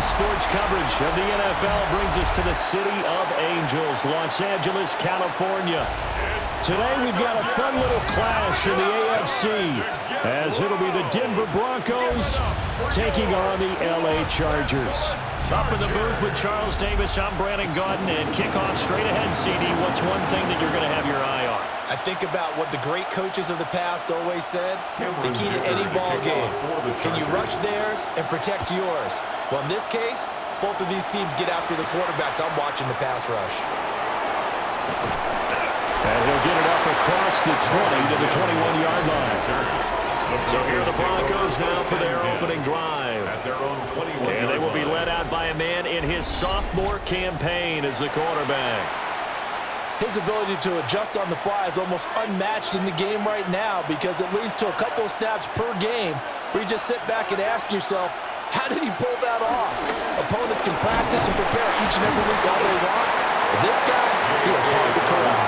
sports coverage of the NFL brings us to the City of Angels, Los Angeles, California. Today we've got a fun little clash in the AFC, as it'll be the Denver Broncos taking on the LA Chargers. Up in the booth with Charles Davis, I'm Brandon Gaudin, and kickoff straight ahead, CD. What's one thing that you're going to have your eye on? I think about what the great coaches of the past always said. The key to any ball game. Can you rush theirs and protect yours? Well, in this case, both of these teams get after the quarterbacks. I'm watching the pass rush. And he'll get it up across the 20 to the 21-yard line. So here are the Broncos now for their opening drive. And they will be led out by a man in his sophomore campaign as the quarterback. His ability to adjust on the fly is almost unmatched in the game right now, because it leads to a couple of snaps per game where you just sit back and ask yourself, how did he pull that off? Opponents can practice and prepare each and every week all they want. But this guy, he is hard to corral.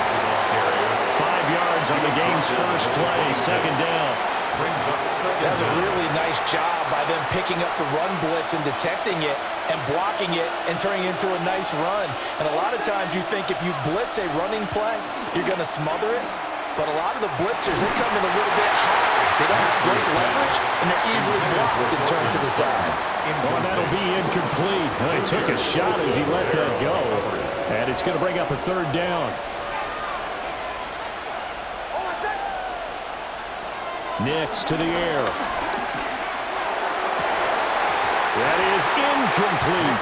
5 yards on the game's first play, second down. That's a really nice job by them picking up the run blitz and detecting it and blocking it and turning it into a nice run. And a lot of times you think if you blitz a running play, you're going to smother it. But a lot of the blitzers, they come in a little bit high. They don't have great leverage, and they're easily blocked and turned to the side. Oh, that'll be incomplete. He took a shot as he let that go. And it's going to bring up a third down. Nix to the air. That is incomplete.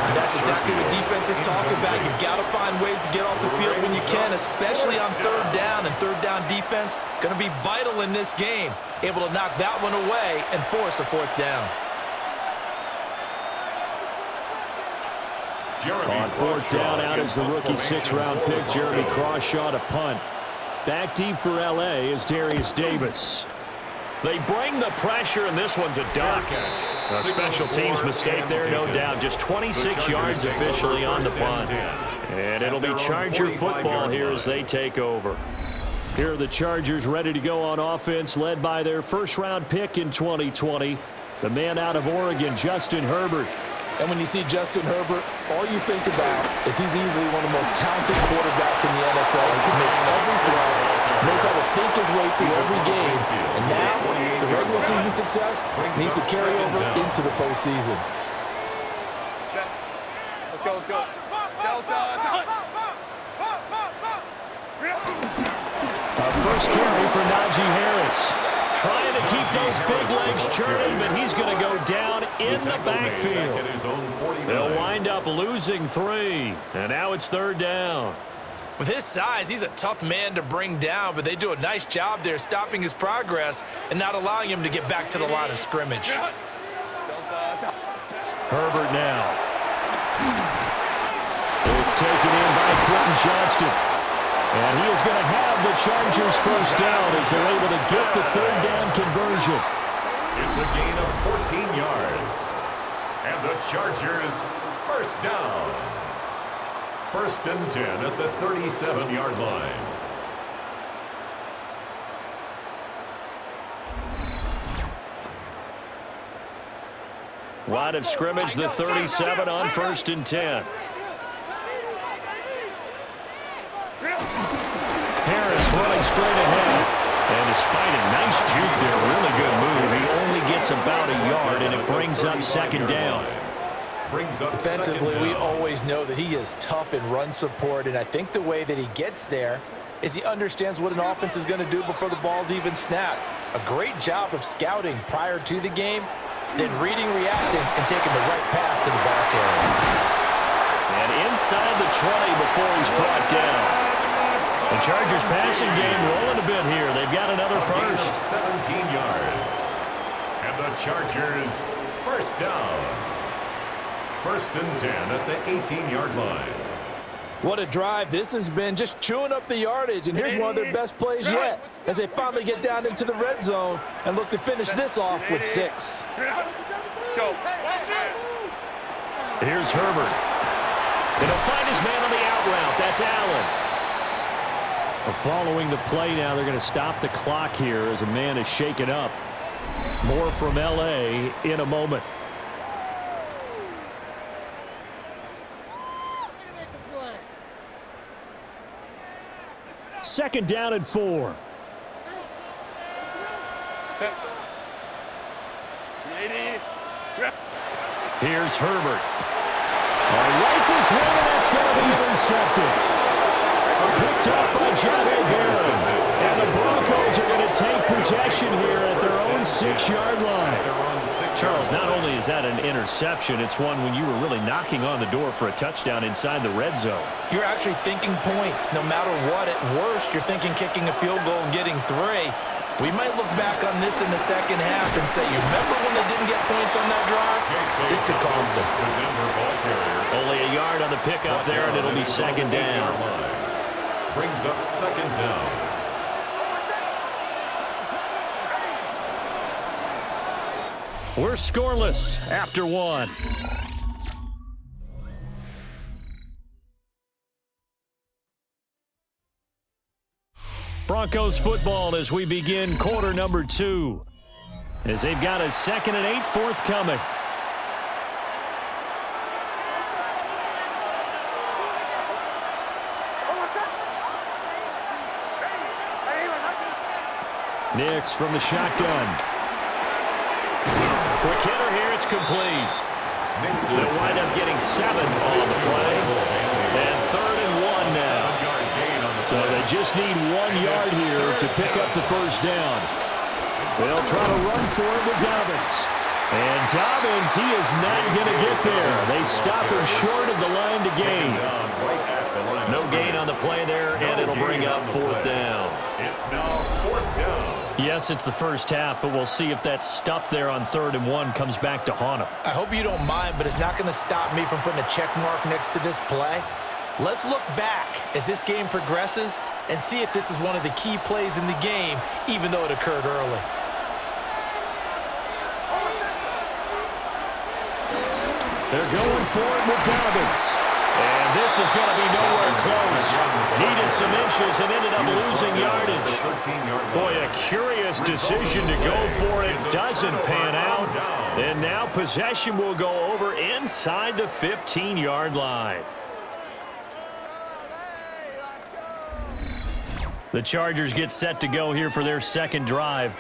And that's exactly what defenses talk about. You've got to find ways to get off the field when you can, especially on third down. And third down defense going to be vital in this game. Able to knock that one away and force a fourth down. On fourth down, out is the rookie sixth-round pick, Jeremy Crawshaw, to punt. Back deep for L.A. is Darius Davis. They bring the pressure, and this one's a duck. A special teams mistake there, no doubt. Just 26 yards officially on the punt. And it'll be Charger football here as they take over. Here are the Chargers ready to go on offense, led by their first-round pick in 2020, the man out of Oregon, Justin Herbert. And when you see Justin Herbert, all you think about is he's easily one of the most talented quarterbacks in the NFL. He can make every throw, knows how to think his way through every game. And now, the regular season success needs to carry over into the postseason. Let's go, let's go. First carry for Najee Harris. Trying to keep those big legs churning, but he's going to go down in the backfield. They'll wind up losing 3, and now it's third down. With his size, he's a tough man to bring down, but they do a nice job there stopping his progress and not allowing him to get back to the line of scrimmage. Herbert now. It's taken in by Quentin Johnston. And he is going to have the Chargers first down as they're able to get the third down conversion. It's a gain of 14 yards. And the Chargers first down. First and 10 at the 37-yard line. Line of scrimmage, the 37 on first and 10. Harris running straight ahead. And despite a nice juke there, really good move, he only gets about a yard, and it brings up second down. Defensively, we always know that he is tough in run support, and I think the way that he gets there is he understands what an offense is going to do before the ball's even snapped. A great job of scouting prior to the game, then reading, reacting, and taking the right path to the ball carrier. And inside the 20 before he's brought down. The Chargers passing game rolling a bit here. They've got another first. 17 yards. And the Chargers first down. First and 10 at the 18-yard line. What a drive this has been, just chewing up the yardage. And here's one of their best plays yet as they finally get down into the red zone and look to finish this off with 6. Go. Here's Herbert. And he'll find his man on the out route. That's Allen. Following the play now, they're going to stop the clock here as a man is shaken up. More from L.A. in a moment. Second down and 4. Here's Herbert. Rifles one, and that's going to be intercepted. Picked up by Jared Barron. And the Broncos are going to take possession here at their own 6-yard line. Charles, not only is that an interception, it's one when you were really knocking on the door for a touchdown inside the red zone. You're actually thinking points. No matter what, at worst, you're thinking kicking a field goal and getting 3. We might look back on this in the second half and say, you remember when they didn't get points on that drive? This could cost them. Only a yard on the pickup there, and it'll be second down. Brings up second down. We're scoreless after 1. Broncos football as we begin quarter number 2. As they've got a 2nd and 8 forthcoming. Nix from the shotgun. Quick hitter here, it's complete. They'll wind up getting 7 on the play. And 3rd and 1 now. So they just need 1 yard here to pick up the first down. They'll try to run for it with Dobbins. And Dobbins, he is not going to get there. They stop him short of the line to gain. No gain on the play there, and it'll bring up 4th down. It's now 4th down. Yes, it's the first half, but we'll see if that stuff there on 3rd and 1 comes back to haunt him. I hope you don't mind, but it's not going to stop me from putting a check mark next to this play. Let's look back as this game progresses and see if this is one of the key plays in the game, even though it occurred early. They're going for it with Dobbins. And this is going to be nowhere close. Needed some inches and ended up losing yardage. Boy, a curious decision to go for it. Doesn't pan out. And now possession will go over inside the 15-yard line. The Chargers get set to go here for their second drive.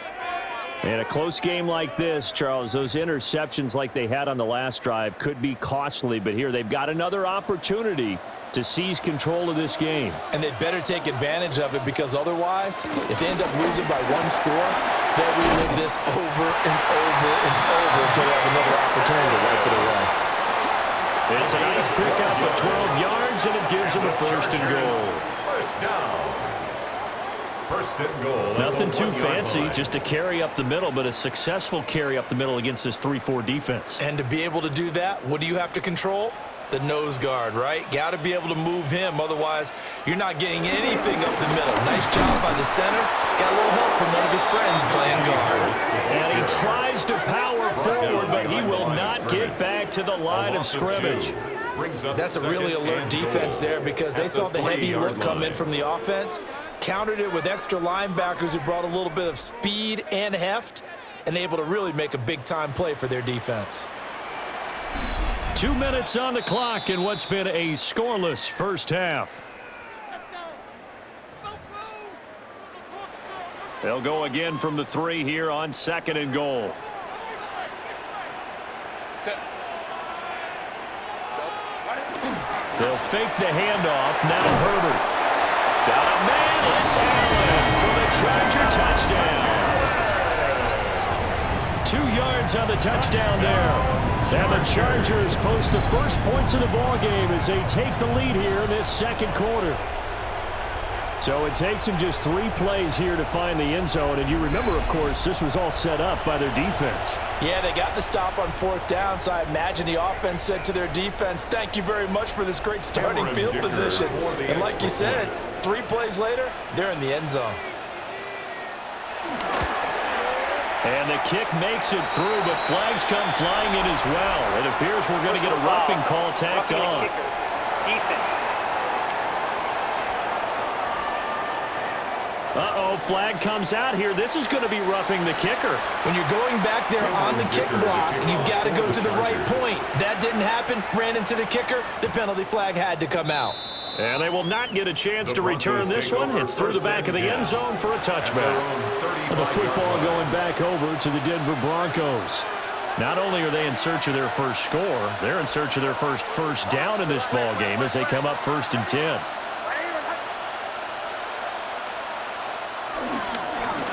In a close game like this, Charles, those interceptions like they had on the last drive could be costly, but here they've got another opportunity to seize control of this game. And they'd better take advantage of it, because otherwise, if they end up losing by 1 score, they'll relive this over and over and over until they have another opportunity to wipe it away. It's a nice pickup of 12 yards, and it gives them a 1st and goal. First down. 1st and goal. Nothing too fancy, just a carry up the middle, but a successful carry up the middle against this 3-4 defense. And to be able to do that, what do you have to control? The nose guard, right? Got to be able to move him. Otherwise, you're not getting anything up the middle. Nice job by the center. Got a little help from one of his friends playing guard. And he tries to power forward, but he will not get back to the line of scrimmage. That's a really alert defense there, because they saw the heavy look come in from the offense, countered it with extra linebackers who brought a little bit of speed and heft, and able to really make a big-time play for their defense. 2 minutes on the clock in what's been a scoreless first half. They'll go again from the 3 here on 2nd and goal. They'll fake the handoff. Now Herbert. Got a man. It's Allen for the Charger touchdown. 2 yards on the touchdown there. And the Chargers post the first points of the ballgame as they take the lead here in this second quarter. So it takes them just 3 plays here to find the end zone. And you remember, of course, this was all set up by their defense. Yeah, they got the stop on 4th down, so I imagine the offense said to their defense, thank you very much for this great starting field position. And like you said, 3 plays later, they're in the end zone. And the kick makes it through, but flags come flying in as well. It appears we're going to get a roughing call tacked on. Uh-oh, flag comes out here. This is going to be roughing the kicker. When you're going back there on the kick block, you've got to go to the right point. That didn't happen. Ran into the kicker. The penalty flag had to come out. And they will not get a chance to return this one. It's through the back of the end zone for a touchback. The football going back over to the Denver Broncos. Not only are they in search of their first score, they're in search of their first down in this ball game as they come up 1st and 10.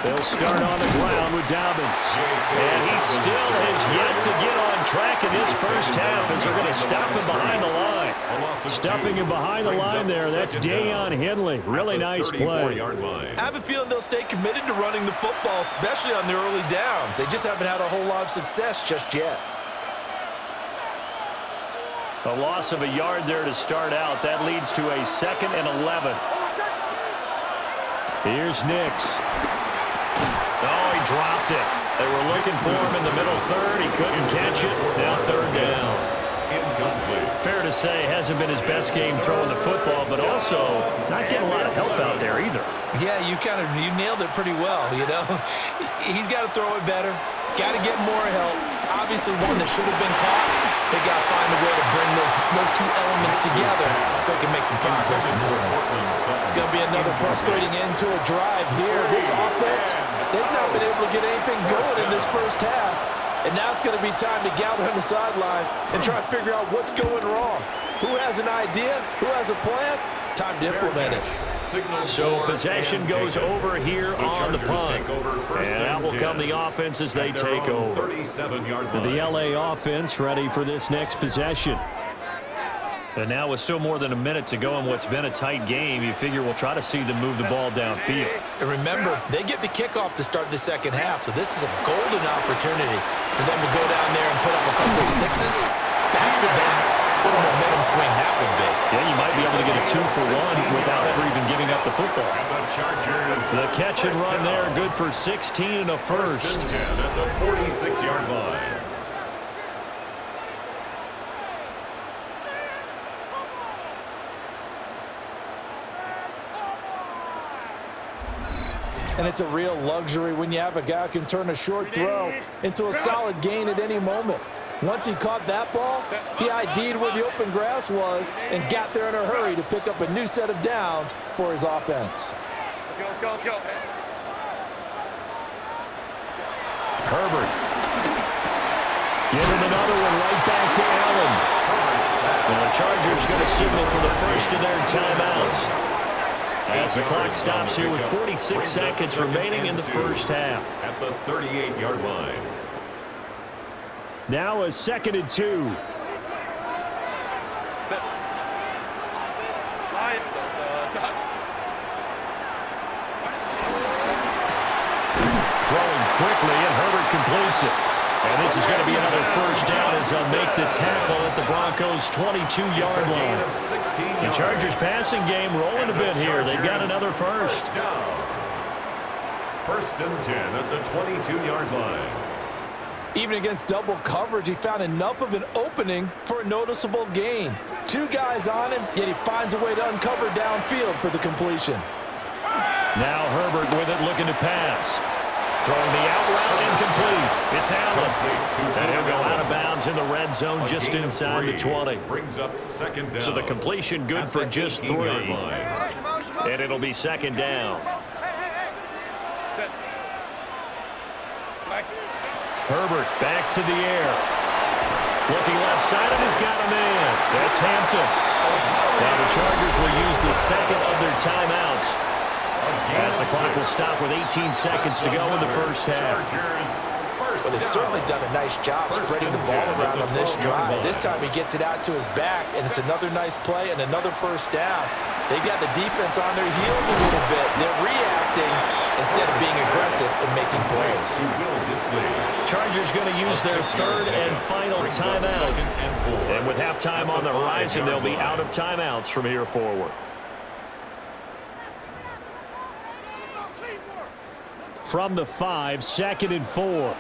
They'll start on the ground with Dobbins. And he still has yet to get on track in this first half as they're going to stop him behind the line. Stuffing him behind the line there. That's Deion Henley. Really nice play. I have a feeling they'll stay committed to running the football, especially on their early downs. They just haven't had a whole lot of success just yet. A loss of a yard there to start out. That leads to a 2nd and 11. Here's Nix. Oh, he dropped it. They were looking for him in the middle third. He couldn't catch it. Now 3rd down. Incomplete. Fair to say, hasn't been his best game throwing the football, but also not getting a lot of help out there either. Yeah, you nailed it pretty well, you know. He's got to throw it better. Got to get more help. Obviously one that should have been caught. They got to find a way to bring those two elements together so they can make some progress in this one. It's going to be another frustrating end to a drive here. This offense, they've not been able to get anything going in this first half. And now it's going to be time to gather on the sidelines and try to figure out what's going wrong. Who has an idea? Who has a plan? Time to implement it. So possession goes over here on the punt. And out will come the offense as they take over. The LA offense ready for this next possession. And now with still more than a minute to go in what's been a tight game, you figure we'll try to see them move the ball downfield. And remember, they get the kickoff to start the second half, so this is a golden opportunity for them to go down there and put up a couple of sixes back-to-back. What a momentum swing that would be. Yeah, you might be able to get a 2-for-1 without ever even giving up the football. The catch and run there, good for 16 and a first. 10 at the 46-yard line. And it's a real luxury when you have a guy who can turn a short throw into a solid gain at any moment. Once he caught that ball, he ID'd where the open grass was and got there in a hurry to pick up a new set of downs for his offense. Let's go. Herbert. Giving another one right back to Allen. And the Chargers going to signal for the first of their timeouts. As the clock stops here with 46 seconds remaining in the first half. At the 38-yard line. Now a 2nd and 2. Set. Line. Throwing quickly, and Herbert completes it. And this is going to be another first down as they'll make the tackle at the Broncos' 22-yard line. The Chargers passing game rolling a bit here. They've got another first. 1st and 10 at the 22-yard line. Even against double coverage, he found enough of an opening for a noticeable gain. 2 guys on him, yet he finds a way to uncover downfield for the completion. Now Herbert with it, looking to pass. Throwing the out route, incomplete. It's Allen. And he'll go out of bounds in the red zone just inside the 20. Brings up 2nd down. So the completion good for just 3. And it'll be 2nd down. Herbert back to the air. Looking left side, and he's got a man. That's Hampton. Now the Chargers will use the 2nd of their timeouts. As the clock will stop with 18 seconds to go in the first half. But they've certainly done a nice job spreading the ball around on this drive. This time he gets it out to his back, and it's another nice play and another first down. They've got the defense on their heels a little bit. They're reacting instead of being aggressive and making plays. Chargers going to use their 3rd and final timeout. And with halftime on the horizon, they'll be out of timeouts from here forward. From the 5, 2nd and 4.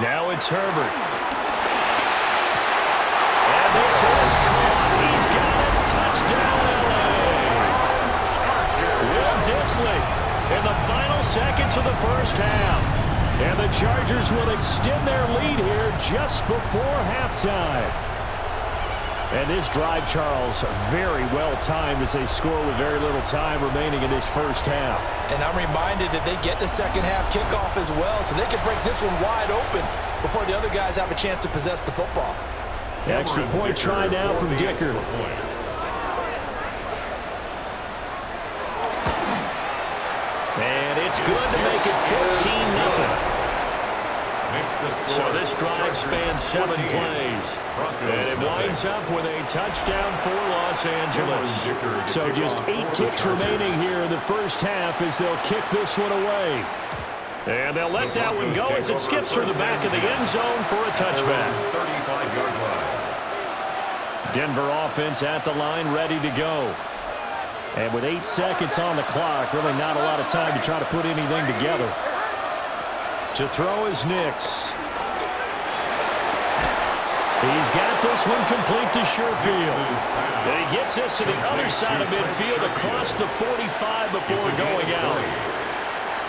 Now it's Herbert. And is caught. He's got it. Touchdown, L.A. Will Dissly in the final seconds of the first half. And the Chargers will extend their lead here just before halftime. And this drive, Charles, very well timed as they score with very little time remaining in this first half. And I'm reminded that they get the second half kickoff as well, so they can break this one wide open before the other guys have a chance to possess the football. Extra point try now from Dicker. And it's good to make it 14-0. So this drive spans 7 plays. And it winds up with a touchdown for Los Angeles. So just 8 ticks remaining here in the first half as they'll kick this one away. And they'll let that one go as it skips through the back of the end zone for a touchback. 35-yard line. Denver offense at the line, ready to go. And with 8 seconds on the clock, really not a lot of time to try to put anything together. To throw is Nix. He's got this one complete to Sherfield. And he gets this to the other side of midfield across the 45 before going out.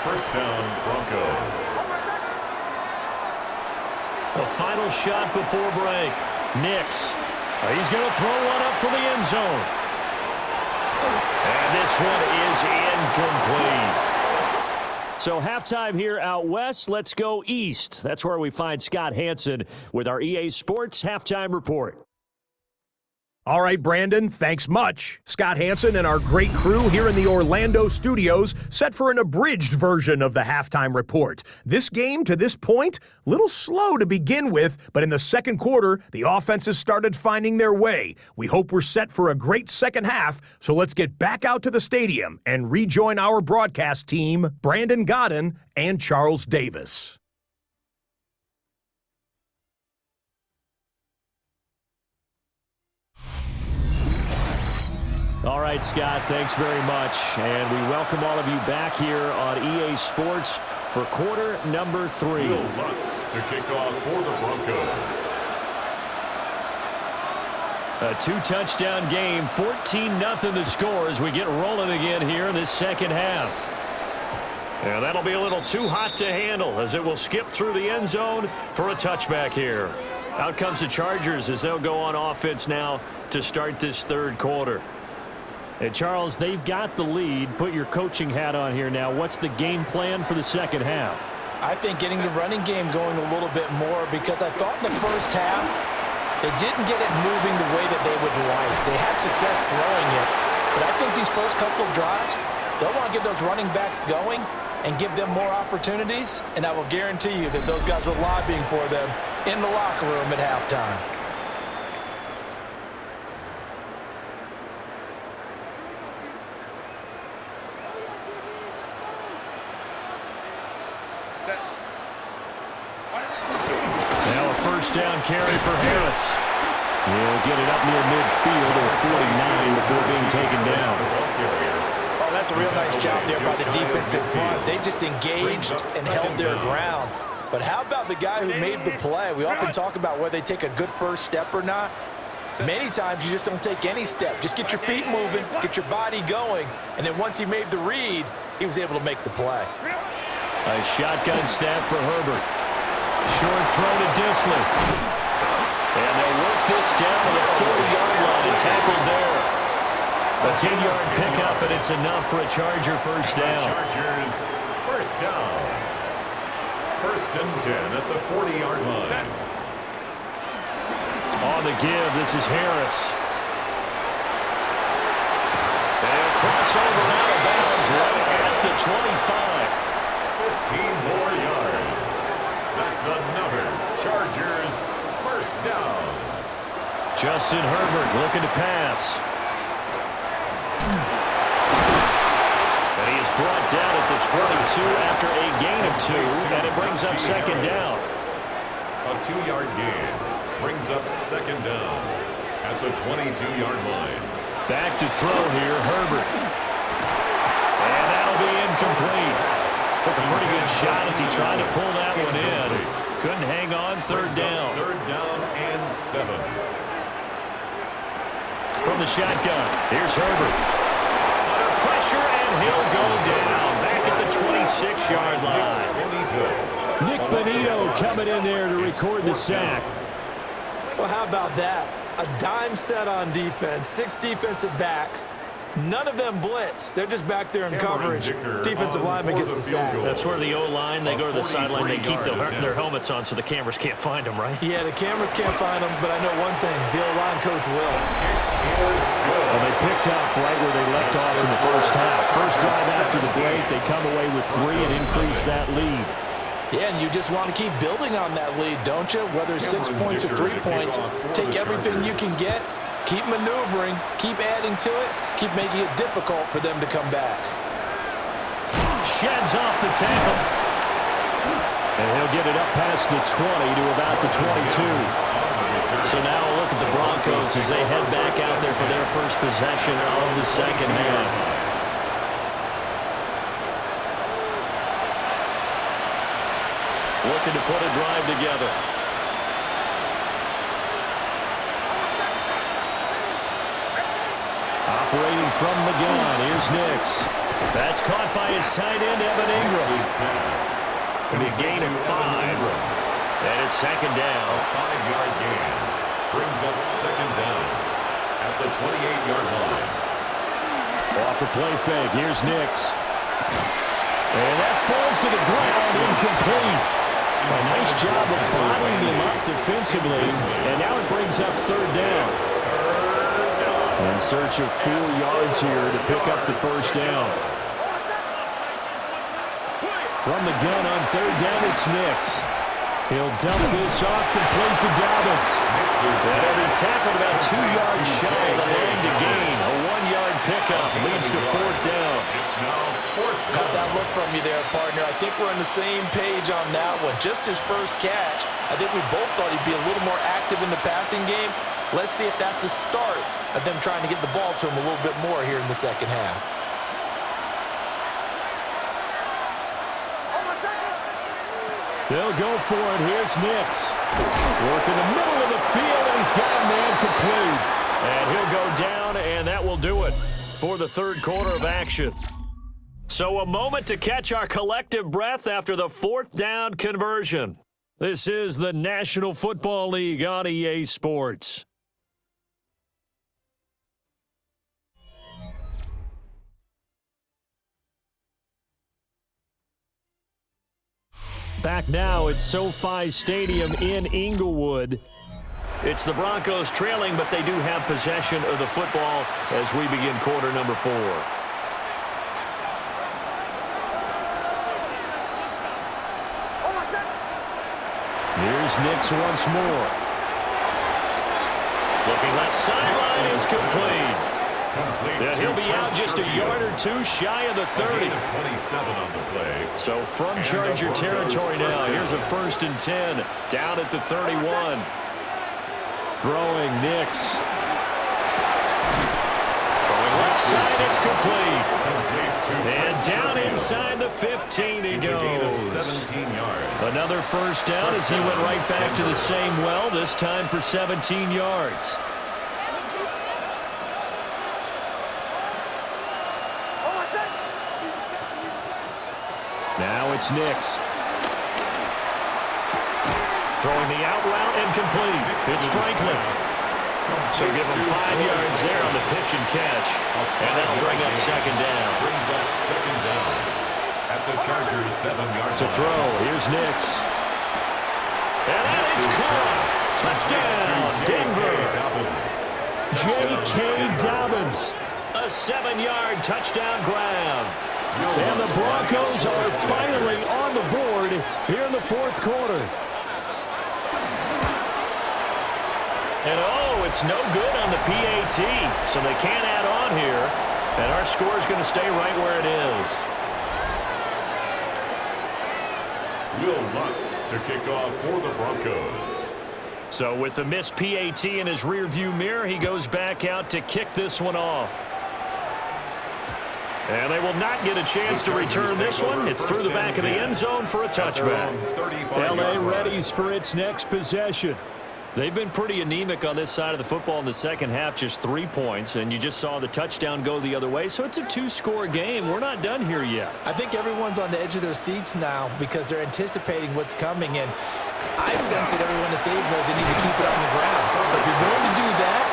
First down, Broncos. The final shot before break. Nix. He's going to throw one up for the end zone. And this one is incomplete. So halftime here out west. Let's go east. That's where we find Scott Hanson with our EA Sports Halftime Report. All right, Brandon, thanks much. Scott Hanson and our great crew here in the Orlando studios set for an abridged version of the halftime report. This game, to this point, a little slow to begin with, but in the second quarter, the offenses started finding their way. We hope we're set for a great second half, so let's get back out to the stadium and rejoin our broadcast team, Brandon Godden and Charles Davis. All right, Scott, thanks very much. And we welcome all of you back here on EA Sports for quarter number 3. Will Lutz to kick off for the Broncos. A 2-touchdown game, 14-0 the score as we get rolling again here in this second half. And that'll be a little too hot to handle as it will skip through the end zone for a touchback here. Out comes the Chargers as they'll go on offense now to start this third quarter. And Charles, they've got the lead. Put your coaching hat on here now. What's the game plan for the second half? I think getting the running game going a little bit more, because I thought in the first half they didn't get it moving the way that they would like. They had success throwing it, but I think these first couple of drives, they'll want to get those running backs going and give them more opportunities, and I will guarantee you that those guys were lobbying for them in the locker room at halftime. First down carry for Harris. He'll get it up near midfield at 49 before being taken down. Oh, that's a real nice job there by the defensive front. They just engaged and held their ground. But how about the guy who made the play? We often talk about whether they take a good first step or not. Many times you just don't take any step. Just get your feet moving, get your body going, and then once he made the read, he was able to make the play. A shotgun snap for Herbert. Short throw to Dissly. And they'll work this down to the 40-yard line and tackled there. A 10-yard pickup, and it's enough for a Charger first down. Chargers first down. First and 10 at the 40-yard line. On the give, this is Harris. And crossover out of bounds right at the 25. 15 more yards. That's another Chargers first down. Justin Herbert looking to pass. And he is brought down at the 22 after a gain of 2, and it brings up second down. A 2-yard gain brings up second down at the 22-yard line. Back to throw here, Herbert. And that'll be incomplete. Took a pretty good shot as he tried to pull that one in. Couldn't hang on, third down. Third down and 7. from the shotgun. Here's Herbert. Under pressure, and he'll go down. Back at the 26-yard line. Nick Bonito coming in there to record the sack. Well, how about that? A dime set on defense, 6 defensive backs. None of them blitz. They're just back there in coverage. Defensive lineman gets the sack. That's where the O-line, they go to the sideline, they keep their helmets on so the cameras can't find them, right? Yeah, the cameras can't find them, but I know one thing. The O-line coach will. Well, they picked up right where they left off in the first half. First drive after the break, they come away with 3 and increase that lead. Yeah, and you just want to keep building on that lead, don't you? Whether it's 6 points or 3 points, take everything you can get, keep maneuvering, keep adding to it, keep making it difficult for them to come back. Sheds off the tackle. And he'll get it up past the 20 to about the 22. So now a look at the Broncos as they head back out there for their first possession of the second half. Looking to put a drive together. Operating from the gun. Here's Nix. That's caught by his tight end, Evan Ingram. It'll be a gain of 5. And it's second down. A 5-yard gain brings up second down at the 28-yard line. Off the play fake. Here's Nix. And that falls to the ground, incomplete. A nice job of bottling him up defensively, and now it brings up third down. In search of 4 yards here to pick up the first down. From the gun on third down, it's Nix. He'll dump this off complete to Dobbins. That'll be tackled about 2 yards shy of the line to gain. A 1-yard pickup leads to fourth down. It's now fourth down. Got that look from you there, partner. I think we're on the same page on that one. Just his first catch, I think we both thought he'd be a little more active in the passing game. Let's see if that's the start of them trying to get the ball to him a little bit more here in the second half. They'll go for it. Here's Nix. Work in the middle of the field, and he's got a man complete. And he'll go down, and that will do it for the third quarter of action. So a moment to catch our collective breath after the fourth down conversion. This is the National Football League on EA Sports. Back now at SoFi Stadium in Inglewood. It's the Broncos trailing, but they do have possession of the football as we begin quarter number 4. Here's Nix once more. Looking left sideline, it's complete. Yeah, he'll be out just a yard or 2 shy of the 30. 27 on the play. So from Charger territory now, here's a 1st and 10 down at the 31. Throwing Nix. Throwing left side, it's complete. And down inside the 15 he goes. 17 yards. Another first down as he went right back to the same well, this time for 17 yards. Now it's Nix. Throwing the out route and complete. It's Franklin. So give him 5 yards there on the pitch and catch. And that'll bring up second down. Brings up second down at the Chargers' 7-yard To throw, here's Nix. And that is caught. Touchdown, Denver. J.K. Dobbins. A 7-yard touchdown grab. And the Broncos are finally on the board here in the fourth quarter. And oh, it's no good on the PAT, so they can't add on here. And our score is going to stay right where it is. Will Lutz to kick off for the Broncos. So with the missed PAT in his rearview mirror, he goes back out to kick this one off. And they will not get a chance to return this one. It's through the back of the end zone for a touchback. LA readies for its next possession. They've been pretty anemic on this side of the football in the second half, just 3 points, and you just saw the touchdown go the other way, so it's a 2-score game. We're not done here yet. I think everyone's on the edge of their seats now because they're anticipating what's coming, and I sense that everyone in the stadium knows they need to keep it on the ground. So if you're going to do that,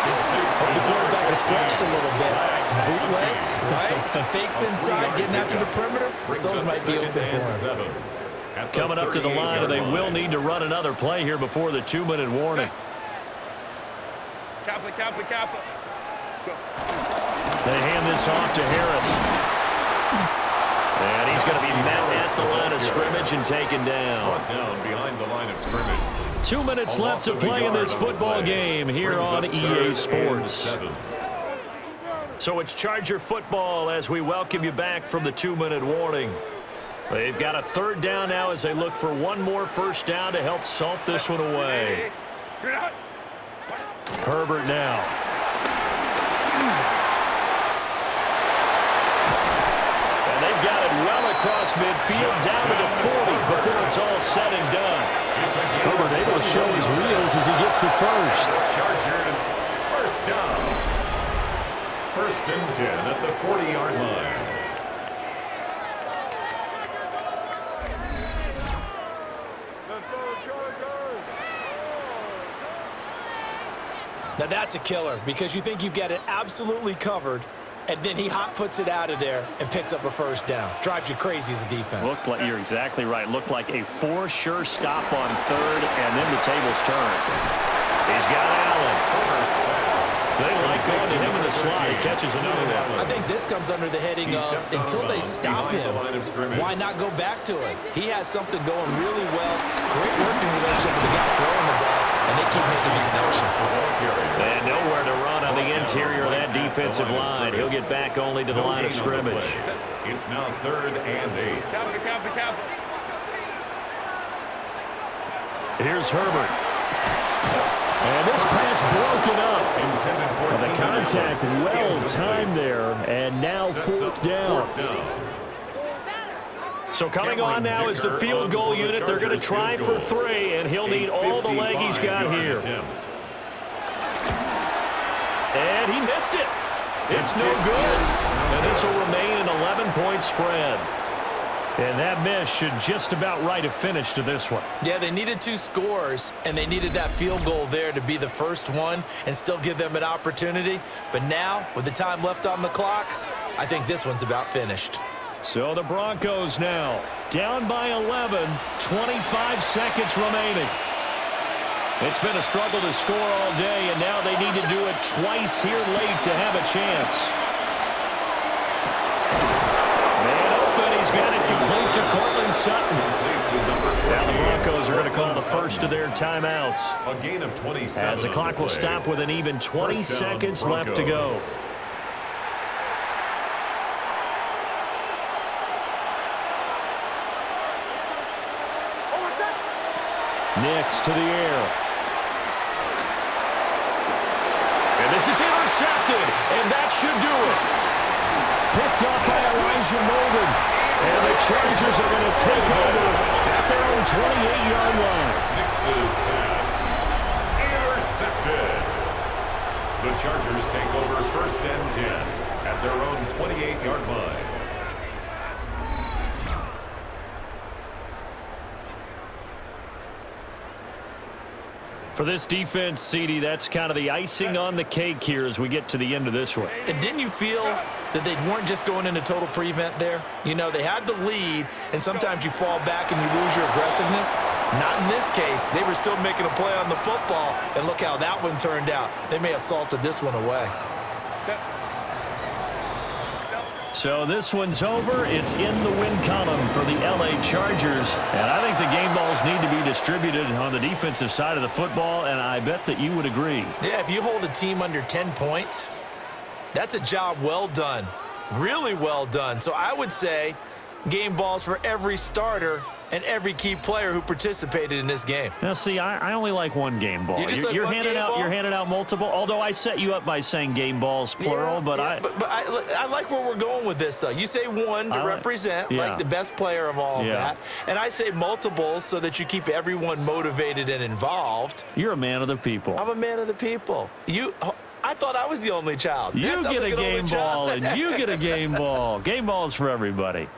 hope the quarterback is stretched a little bit. Some bootlegs, right? Some fakes inside, getting out to the perimeter. Those might be open for him. Coming up to the line, and they will need to run another play here before the 2-minute warning. Kappa. Go. They hand this off to Harris. And he's going to be met at the line of scrimmage and taken down. Down behind the line of scrimmage. 2 minutes left to play in this football game here on EA Sports. So it's Charger football as we welcome you back from the 2-minute warning. They've got a third down now as they look for one more first down to help salt this one away. Herbert now. And they've got it well across midfield down to the 40 before it's all said and done. Herbert able to show his wheels as he gets the first. Chargers first down. 1st and 10 at the 40-yard line. Now that's a killer because you think you've got it absolutely covered, and then he hot-foots it out of there and picks up a first down. Drives you crazy as a defense. Looked like, you're exactly right. Looked like a for-sure stop on third, and then the tables turned. He's got Allen. They like going to him in the slot. He catches another one. I think this comes under the heading of until they stop him, why not go back to it? He has something going really well. Great working relationship with the guy throwing the ball, and they keep making the connection. And nowhere to run on the interior of that defensive line. He'll get back only to the line of scrimmage. It's now 3rd and 8. Kappa. Here's Herbert. And this pass broken up. And the contact well timed there. And now 4th down. So coming on now is the field goal unit. They're going to try for 3, and he'll need all the leg he's got here. And he missed it. It's no good. And this will remain an 11-point spread. And that miss should just about write a finish to this one. Yeah, they needed 2 scores, and they needed that field goal there to be the first one and still give them an opportunity. But now, with the time left on the clock, I think this one's about finished. So the Broncos now down by 11, 25 seconds remaining. It's been a struggle to score all day, and now they need to do it twice here late to have a chance. He's got it complete to Cortland Sutton. Now the Broncos are going to call the first of their timeouts. A gain of 27 as the clock will stop with an even 20 seconds left to go. Nix to the air. And this is intercepted, and that should do it. Picked up by Elijah Molden. And the Chargers are going to take over at their own 28-yard line. Nix's pass intercepted. The Chargers take over 1st and 10 at their own 28-yard line. For this defense, CD, that's kind of the icing on the cake here as we get to the end of this one. And didn't you feel that they weren't just going into total prevent there? You know, they had the lead, and sometimes you fall back and you lose your aggressiveness. Not in this case. They were still making a play on the football, and look how that one turned out. They may have salted this one away. So this one's over. It's in the win column for the LA Chargers. And I think the game balls need to be distributed on the defensive side of the football, and I bet that you would agree. Yeah, if you hold a team under 10 points, that's a job well done. Really well done. So I would say game balls for every starter and every key player who participated in this game. Now, see, I only like one game ball. You're handing out multiple. Although I set you up by saying game balls plural, but I like where we're going with this. Though you say one to represent, like the best player of all of that, and I say multiples so that you keep everyone motivated and involved. You're a man of the people. I'm a man of the people. I thought I was the only child. You get a game ball, and you get a game ball. Game balls for everybody.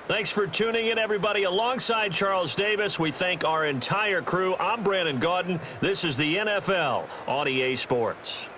Thanks for tuning in, everybody. Alongside Charles Davis, we thank our entire crew. I'm Brandon Gaudin. This is the NFL on EA Sports.